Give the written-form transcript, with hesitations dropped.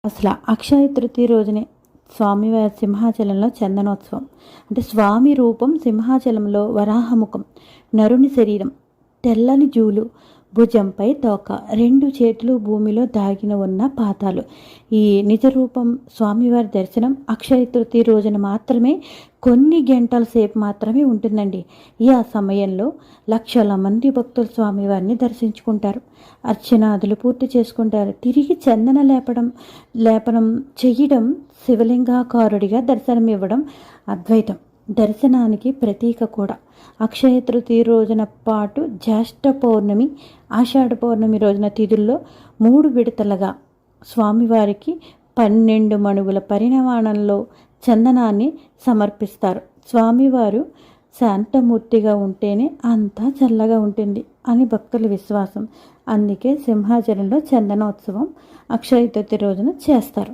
అసలు అక్షయ తృతీయ రోజునే స్వామివారి సింహాచలంలో చందనోత్సవం. అంటే స్వామి రూపం సింహాచలంలో వరాహముఖం, నరుని శరీరం, తెల్లని జూలు, భుజంపై తోక, రెండు చేతులు భూమిలో దాగిన ఉన్న పాతాలు. ఈ నిజ రూపం స్వామివారి దర్శనం అక్షయ తృతీయ రోజున మాత్రమే, కొన్ని గంటల సేపు మాత్రమే ఉంటుందండి. ఈ ఆ సమయంలో లక్షల మంది భక్తులు స్వామివారిని దర్శించుకుంటారు, అర్చనాదులు పూర్తి చేసుకుంటారు. తిరిగి చందన లేపనం చెయ్యడం, శివలింగాకారుడిగా దర్శనం ఇవ్వడం అద్వైతం దర్శనానికి ప్రతీక కూడా. అక్షయ తృతీయ రోజున పాటు జ్యేష్ఠ పౌర్ణమి, ఆషాఢ పౌర్ణమి రోజున తిథుల్లో 3 విడతలుగా స్వామివారికి 12 మణుగుల పరిమాణంలో చందనాన్ని సమర్పిస్తారు. స్వామివారు శాంతమూర్తిగా ఉంటేనే అంతా చల్లగా ఉంటుంది అని భక్తుల విశ్వాసం. అందుకే సింహాచలంలో చందనోత్సవం అక్షయ తృతీయ రోజున చేస్తారు.